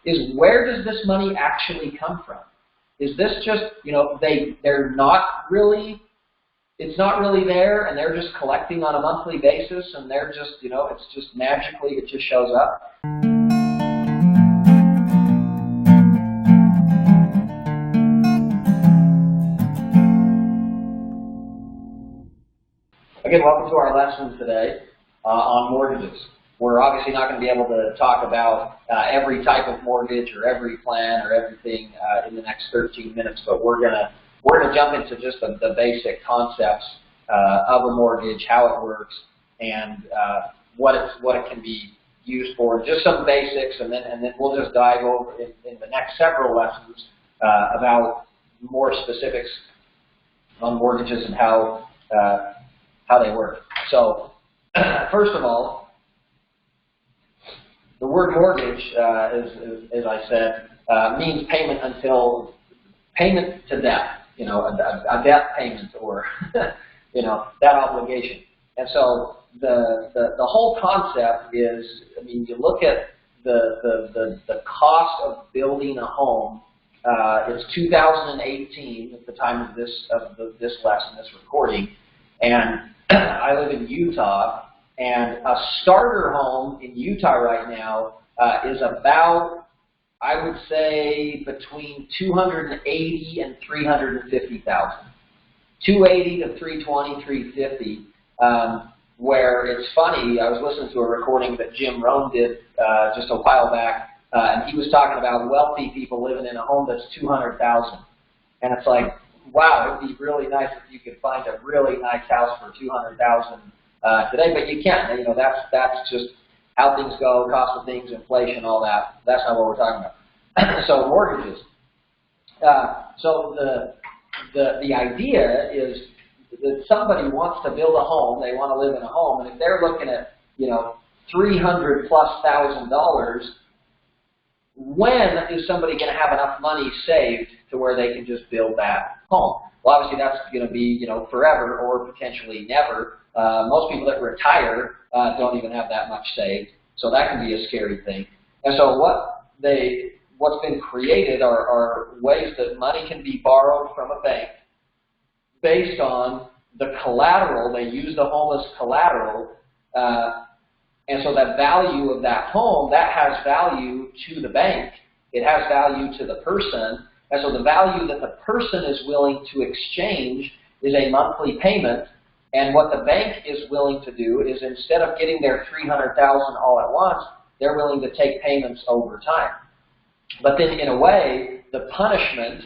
is where does this money actually come from? Is this just, you know, they're not really, it's not really there, and they're just collecting on a monthly basis, and they're just, you know, it's just magically, it just shows up? Again, welcome to our lesson today on mortgages. We're obviously not going to be able to talk about every type of mortgage or every plan or everything in the next 13 minutes, but we're gonna jump into just the basic concepts of a mortgage, how it works, and what it can be used for. Just some basics, and then we'll just dive over in the next several lessons about more specifics on mortgages and how they work. So, first of all, the word mortgage, as I said, means payment to debt. You know, a debt payment, or you know, that obligation. And so the whole concept is, I mean, you look at the cost of building a home. It's 2018 at the time of this lesson, this recording, and I live in Utah, and a starter home in Utah right now is about, I would say, between 280 and 350,000. 280 to 320, 350. Where it's funny, I was listening to a recording that Jim Rohn did just a while back, and he was talking about wealthy people living in a home that's 200,000, and it's like, wow, it'd be really nice if you could find a really nice house for 200,000 today, but you can't. You know, that's just how things go, cost of things, inflation, all that. That's not what we're talking about. So mortgages. So the idea is that somebody wants to build a home, they want to live in a home, and if they're looking at, you know, $300,000+ when is somebody going to have enough money saved to where they can just build that home? Well, obviously that's going to be, you know, forever or potentially never. Most people that retire don't even have that much saved, so that can be a scary thing. And so what's been created are ways that money can be borrowed from a bank based on the collateral. They use the home as collateral, and so that value of that home, that has value to the bank. It has value to the person, and so the value that the person is willing to exchange is a monthly payment. And what the bank is willing to do is, instead of getting their $300,000 all at once, they're willing to take payments over time. But then, in a way, the punishment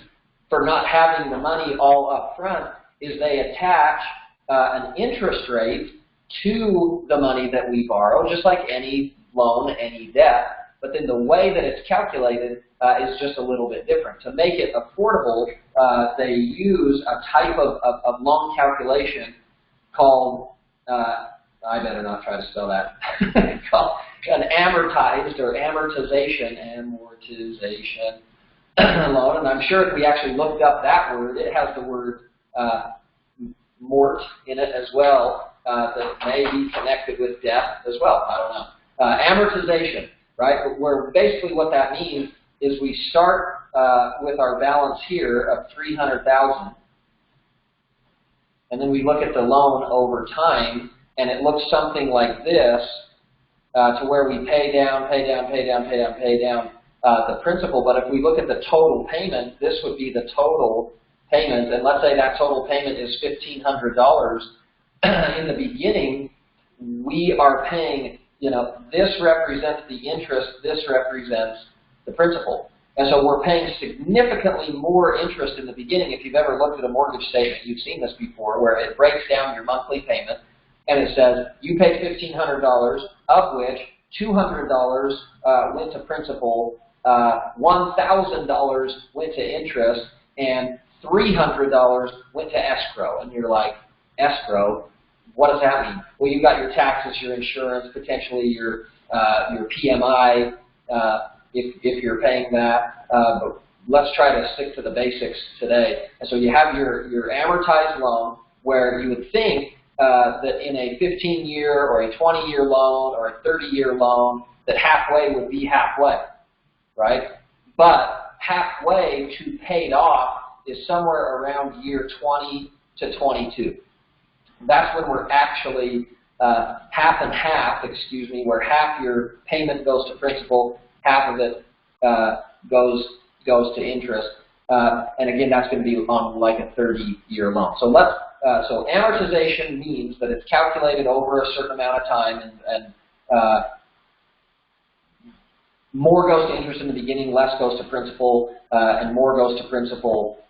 for not having the money all up front is they attach an interest rate to the money that we borrow, just like any loan, any debt. But then the way that it's calculated is just a little bit different. To make it affordable, they use a type of loan calculation called, I better not try to spell that, called an amortized or amortization loan. And I'm sure if we actually looked up that word, it has the word mort in it as well, that may be connected with death as well. I don't know. Amortization, right? Where basically what that means is we start with our balance here of $300,000, and then we look at the loan over time, and it looks something like this, to where we pay down the principal. But if we look at the total payment, this would be the total payment, and let's say that total payment is $1,500. In the beginning, we are paying, you know, this represents the interest, this represents the principal. And so we're paying significantly more interest in the beginning. If you've ever looked at a mortgage statement, you've seen this before, where it breaks down your monthly payment, and it says you paid $1,500, of which $200 went to principal, $1,000 went to interest, and $300 went to escrow. And you're like, escrow? What does that mean? Well, you've got your taxes, your insurance, potentially your PMI, if you're paying that. But let's try to stick to the basics today. And so you have your amortized loan, where you would think that in a 15-year or a 20-year loan or a 30-year loan, that halfway would be halfway. right? But halfway to paid off is somewhere around year 20 to 22. That's when we're actually half and half, excuse me, where half your payment goes to principal, half of it goes to interest. And again, that's going to be on like a 30-year loan. So so amortization means that it's calculated over a certain amount of time, and more goes to interest in the beginning, less goes to principal, and more goes to principal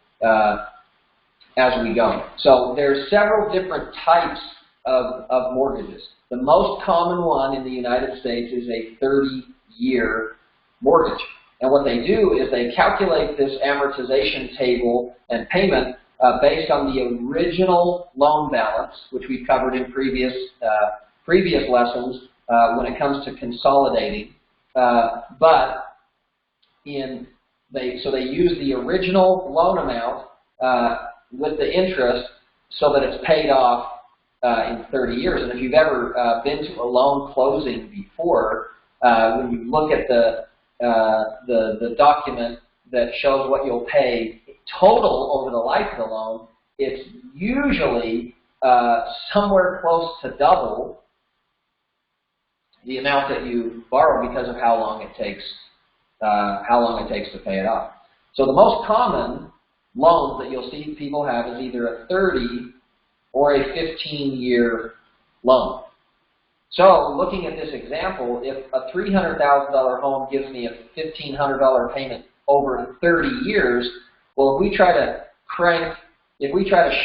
as we go. So there's several different types of mortgages. The most common one in the United States is a 30-year mortgage. And what they do is they calculate this amortization table and payment based on the original loan balance, which we've covered in previous lessons when it comes to consolidating. So they use the original loan amount with the interest so that it's paid off in 30 years. And if you've ever been to a loan closing before, when you look at the document that shows what you'll pay total over the life of the loan, it's usually somewhere close to double the amount that you borrow because of how long it takes to pay it off. So the most common loans that you'll see people have is either a 30 or a 15-year loan. So looking at this example, if a $300,000 home gives me a $1,500 payment over 30 years, well, if we're trying to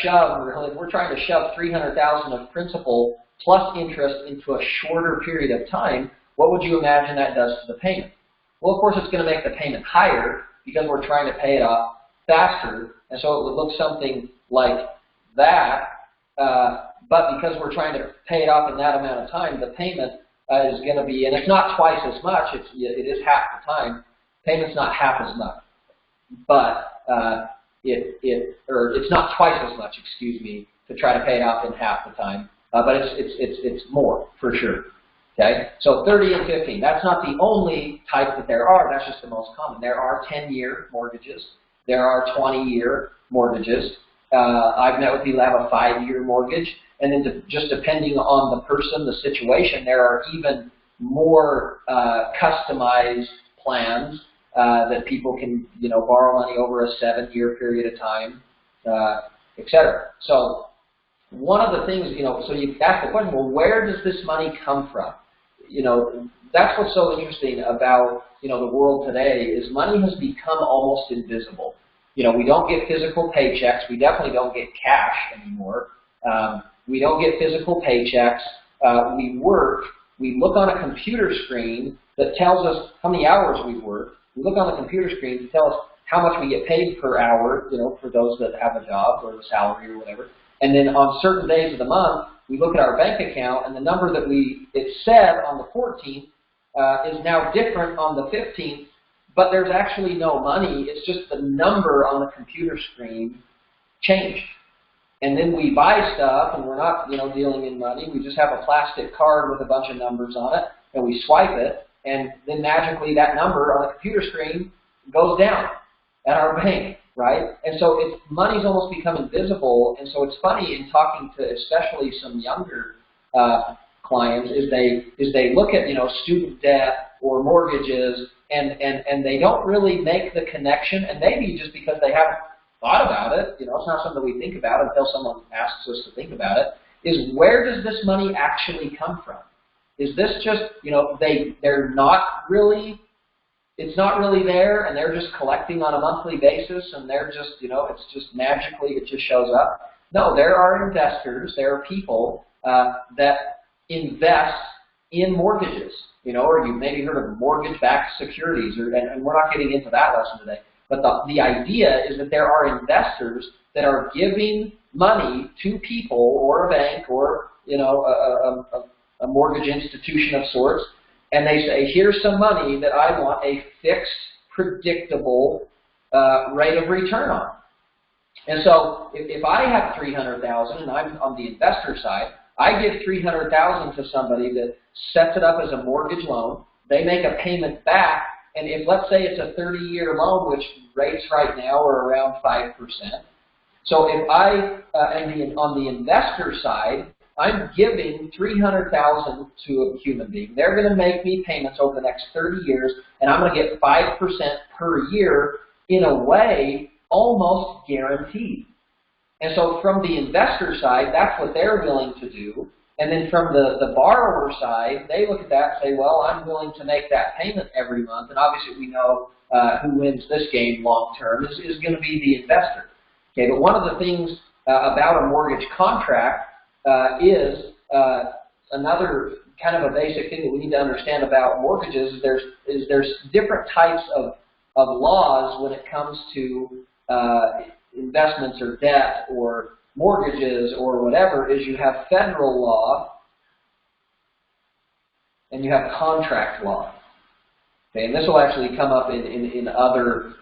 shove $300,000 of principal plus interest into a shorter period of time, what would you imagine that does to the payment? Well, of course, it's going to make the payment higher because we're trying to pay it off faster, and so it would look something like that. But because we're trying to pay it off in that amount of time, the payment is going to be, and it's not twice as much, it is half the time. Payment's not half as much, but it's not twice as much, excuse me, to try to pay it off in half the time. But it's more, for sure. Okay? So 30 and 15, that's not the only type that there are, that's just the most common. There are 10-year mortgages. There are 20-year mortgages. I've met with people that have a 5-year mortgage. And then just depending on the person, the situation, there are even more customized plans that people can, borrow money over a 7-year period of time, etc. So one of the things, so you ask the question, well, where does this money come from? That's what's so interesting about, the world today is money has become almost invisible. We don't get physical paychecks. We definitely don't get cash anymore. We don't get physical paychecks. We work. We look on a computer screen that tells us how many hours we work. We look on the computer screen to tell us how much we get paid per hour, for those that have a job or a salary or whatever. And then on certain days of the month, we look at our bank account, and the number that it said on the 14th is now different on the 15th, but there's actually no money. It's just the number on the computer screen changed. And then we buy stuff, and we're not, dealing in money. We just have a plastic card with a bunch of numbers on it, and we swipe it, and then magically that number on the computer screen goes down at our bank, right? And so money's almost become invisible. And so it's funny in talking to especially some younger clients is they look at student debt or mortgages, and they don't really make the connection, and maybe just because they haven't thought about it, it's not something we think about until someone asks us to think about it, is where does this money actually come from? Is this just, they're not really, it's not really there, and they're just collecting on a monthly basis, and they're just, it's just magically, it just shows up? No, there are investors, there are people that invest in mortgages, or you've maybe heard of mortgage-backed securities, and we're not getting into that lesson today. But the idea is that there are investors that are giving money to people or a bank or a mortgage institution of sorts, and they say, here's some money that I want a fixed, predictable rate of return on. And so if I have $300,000 and I'm on the investor side, I give $300,000 to somebody that sets it up as a mortgage loan. They make a payment back, and if, let's say it's a 30-year loan, which rates right now are around 5%. So if I, on the investor side, I'm giving $300,000 to a human being. They're going to make me payments over the next 30 years, and I'm going to get 5% per year, in a way, almost guaranteed. And so from the investor side, that's what they're willing to do. And then from the borrower side, they look at that and say, well, I'm willing to make that payment every month. And obviously we know who wins this game long term is going to be the investor. Okay, but one of the things about a mortgage contract is another kind of a basic thing that we need to understand about mortgages. There's different types of laws when it comes to investments or debt or mortgages or whatever. Is you have federal law and you have contract law. Okay, and this will actually come up in other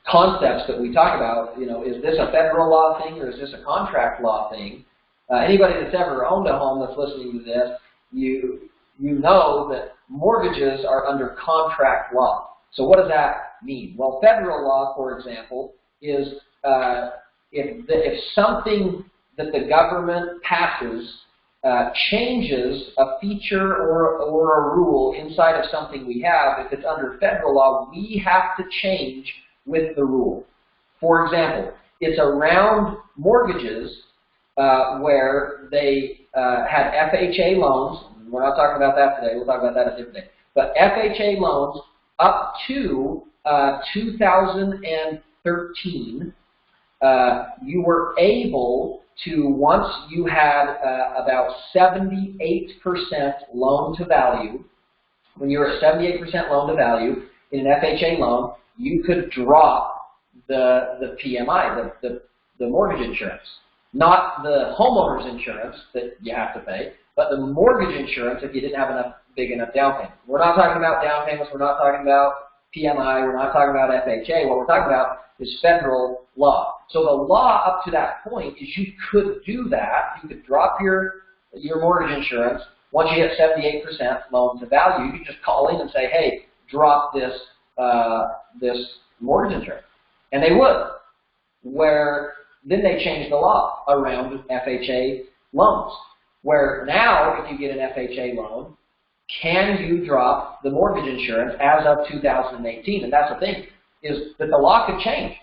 concepts that we talk about. You know, is this a federal law thing or is this a contract law thing? Anybody that's ever owned a home that's listening to this, you know that mortgages are under contract law. So what does that mean? Well, federal law, for example, is if something that the government passes changes a feature or a rule inside of something we have, if it's under federal law, we have to change with the rule. For example, it's around mortgages where they had FHA loans. We're not talking about that today. We'll talk about that a different day. But FHA loans up to 2013, you were able to, once you had about 78% loan to value, when you were at 78% loan to value in an FHA loan, you could drop the PMI, the mortgage insurance. Not the homeowner's insurance that you have to pay, but the mortgage insurance if you didn't have enough big enough down payment. We're not talking about down payments. We're not talking about PMI. We're not talking about FHA. What we're talking about is federal law. So the law up to that point is you could do that. You could drop your mortgage insurance. Once you hit 78% loan to value, you can just call in and say, hey, drop this mortgage insurance. And they would. Then they changed the law around FHA loans, where now if you get an FHA loan, can you drop the mortgage insurance as of 2018? And that's the thing, is that the law could change.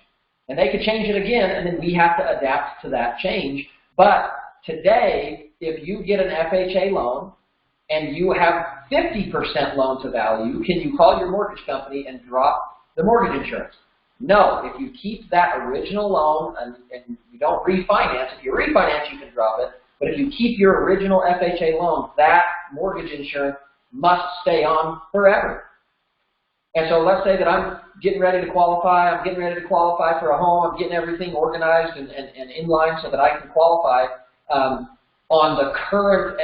And they could change it again, and then we have to adapt to that change. But today, if you get an FHA loan and you have 50% loan to value, can you call your mortgage company and drop the mortgage insurance? No. If you keep that original loan and you don't refinance, if you refinance, you can drop it. But if you keep your original FHA loan, that mortgage insurance must stay on forever. And so let's say that I'm getting ready to qualify. I'm getting ready to qualify for a home. I'm getting everything organized and in line so that I can qualify on the current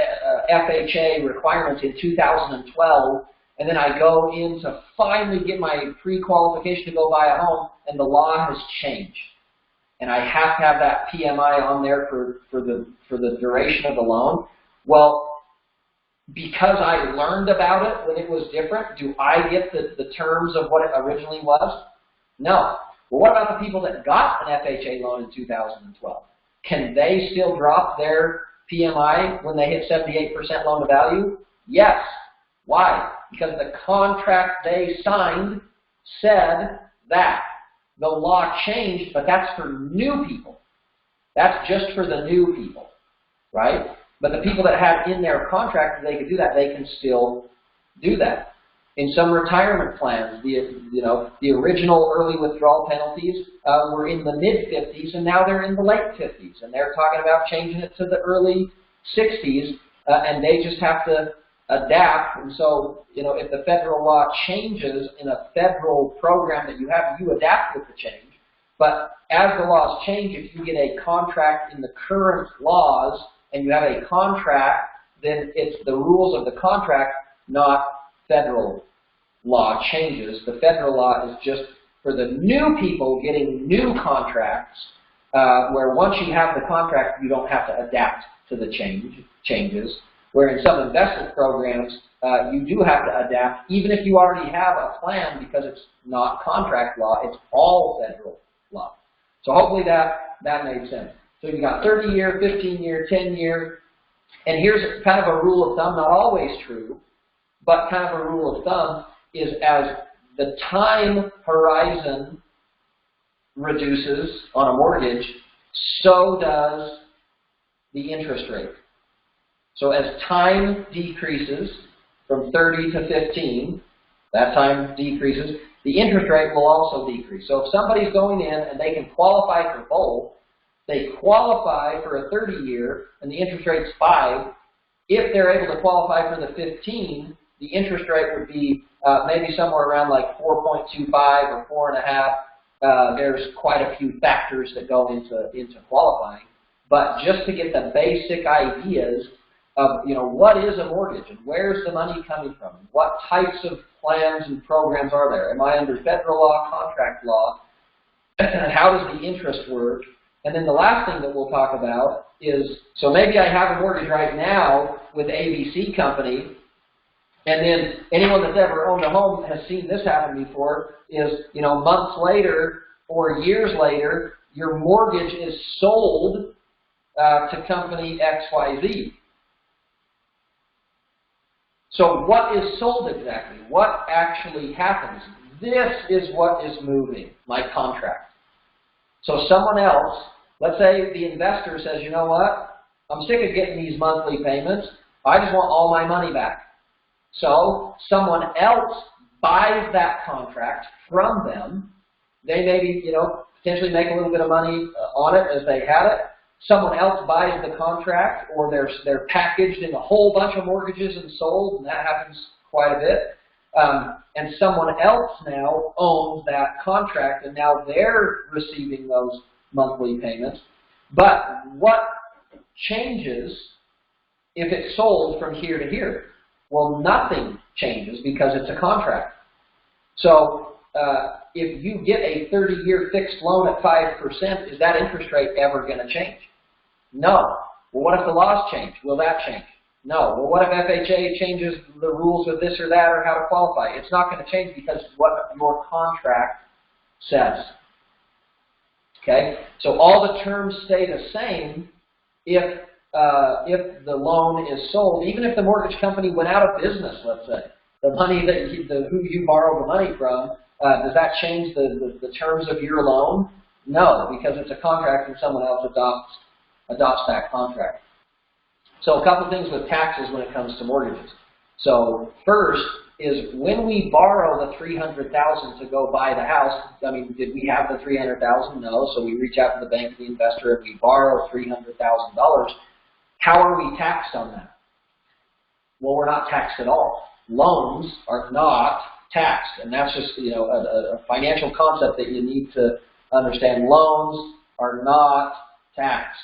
FHA requirements in 2012. And then I go in to finally get my pre-qualification to go buy a home, and the law has changed. And I have to have that PMI on there for the duration of the loan. Well, because I learned about it when it was different, do I get the terms of what it originally was? No. Well, what about the people that got an FHA loan in 2012? Can they still drop their PMI when they hit 78% loan to value? Yes. Why? Because the contract they signed said that. The law changed, but that's for new people. That's just for the new people, right? But the people that had in their contract that they could do that, they can still do that. In some retirement plans, the original early withdrawal penalties were in the mid-50s, and now they're in the late 50s. And they're talking about changing it to the early 60s, and they just have to adapt. And so, if the federal law changes in a federal program that you have, you adapt with the change. But as the laws change, if you get a contract in the current laws and you have a contract, then it's the rules of the contract, not federal law changes. The federal law is just for the new people getting new contracts, where once you have the contract, you don't have to adapt to the changes. Where in some investment programs, you do have to adapt, even if you already have a plan, because it's not contract law, it's all federal law. So hopefully that made sense. So you got 30-year, 15-year, 10-year, and here's kind of a rule of thumb, not always true, but kind of a rule of thumb is as the time horizon reduces on a mortgage, so does the interest rate. So as time decreases from 30 to 15, that time decreases, the interest rate will also decrease. So if somebody's going in and they can qualify for both, they qualify for a 30-year and the interest rate's 5. If they're able to qualify for the 15, the interest rate would be maybe somewhere around like 4.25 or 4.5. There's quite a few factors that go into qualifying. But just to get the basic ideas of, what is a mortgage and where's the money coming from? What types of plans and programs are there? Am I under federal law, contract law? How does the interest work? And then the last thing that we'll talk about is, so maybe I have a mortgage right now with ABC Company, and then anyone that's ever owned a home has seen this happen before, is, months later or years later, your mortgage is sold to company XYZ. So what is sold exactly? What actually happens? This is what is moving, my contract. So someone else, let's say the investor says, you know what, I'm sick of getting these monthly payments. I just want all my money back. So someone else buys that contract from them. They maybe, potentially make a little bit of money on it as they had it. Someone else buys the contract, or they're packaged in a whole bunch of mortgages and sold, and that happens quite a bit. And someone else now owns that contract, and now they're receiving those monthly payments. But what changes if it's sold from here to here? Well, nothing changes because it's a contract. So if you get a 30-year fixed loan at 5%, is that interest rate ever going to change? No. Well, what if the laws change? Will that change? No. Well, what if FHA changes the rules of this or that or how to qualify? It's not going to change because it's what your contract says. Okay? So all the terms stay the same if the loan is sold, even if the mortgage company went out of business, let's say. The money that who you borrowed the money from, does that change the terms of your loan? No, because it's a contract and someone else adopts that contract. So a couple things with taxes when it comes to mortgages. So first is when we borrow the $300,000 to go buy the house, I mean, did we have the $300,000? No. So we reach out to the bank, the investor, and we borrow $300,000. How are we taxed on that? Well, we're not taxed at all. Loans are not taxed, and that's just a financial concept that you need to understand. Loans are not taxed.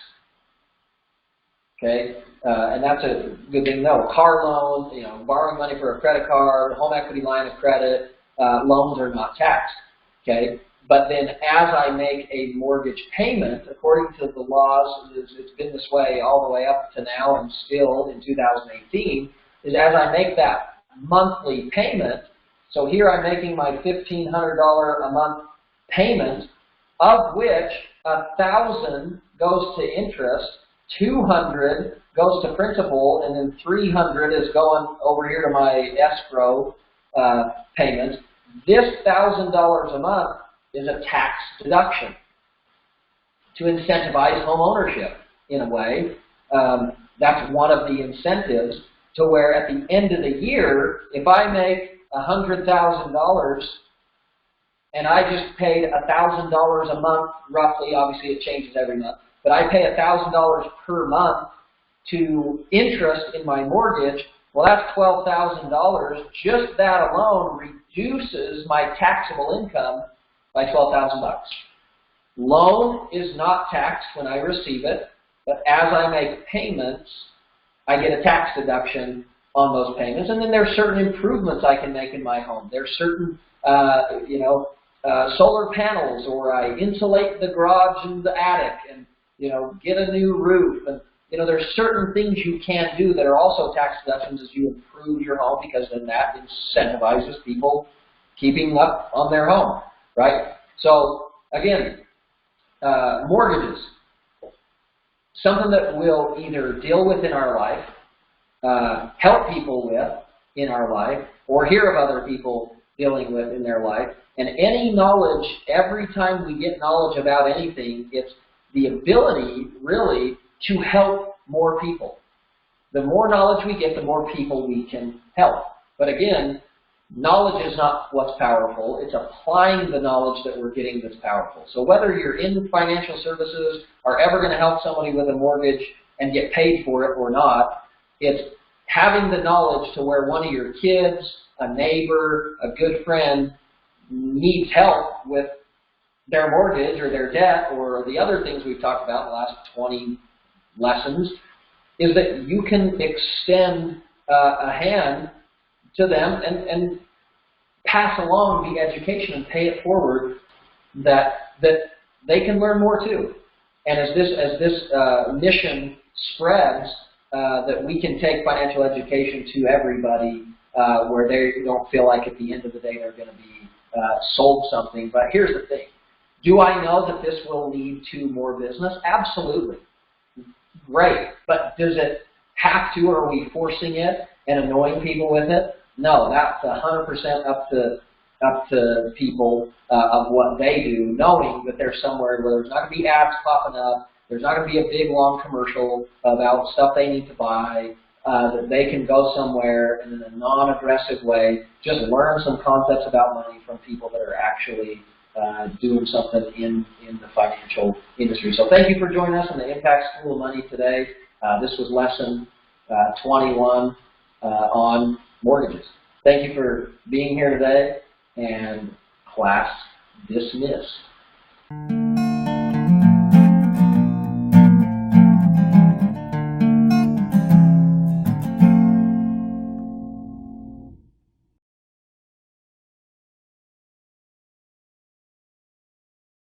Okay, and that's a good thing to know. Car loan, borrowing money for a credit card, home equity line of credit, loans are not taxed. Okay, but then as I make a mortgage payment, according to the laws, it's been this way all the way up to now and still in 2018, is as I make that monthly payment, so here I'm making my $1,500 a month payment, of which $1,000 goes to interest, $200 goes to principal, and then $300 is going over here to my escrow payments. This $1,000 a month is a tax deduction to incentivize home ownership in a way. That's one of the incentives to where at the end of the year, if I make $100,000 and I just paid $1,000 a month, roughly, obviously it changes every month, but I pay $1,000 per month to interest in my mortgage, well, that's $12,000. Just that alone reduces my taxable income by $12,000. Loan is not taxed when I receive it, but as I make payments, I get a tax deduction on those payments. And then there's certain improvements I can make in my home. There's certain, solar panels, or I insulate the garage and the attic and, get a new roof. And, you know, there's certain things you can do that are also tax deductions as you improve your home, because then that incentivizes people keeping up on their home, right? So, again, mortgages, something that we'll either deal with in our life, help people with in our life, or hear of other people dealing with in their life. And any knowledge, every time we get knowledge about anything, it's the ability, really, to help more people. The more knowledge we get, the more people we can help. But again, knowledge is not what's powerful. It's applying the knowledge that we're getting that's powerful. So whether you're in financial services, are ever going to help somebody with a mortgage and get paid for it or not, it's having the knowledge to where one of your kids, a neighbor, a good friend needs help with their mortgage or their debt or the other things we've talked about in the last 20 lessons, is that you can extend a hand to them and pass along the education and pay it forward that they can learn more too. And as this mission spreads, that we can take financial education to everybody where they don't feel like at the end of the day they're going to be sold something. But here's the thing. Do I know that this will lead to more business? Absolutely. Great. But does it have to, or are we forcing it and annoying people with it? No, that's 100% up to people of what they do, knowing that there's somewhere where there's not going to be ads popping up, there's not going to be a big, long commercial about stuff they need to buy, that they can go somewhere and in a non-aggressive way just learn some concepts about money from people that are actually doing something in the financial industry. So thank you for joining us on the Impact School of Money today. This was lesson 21 on mortgages. Thank you for being here today, and class dismissed.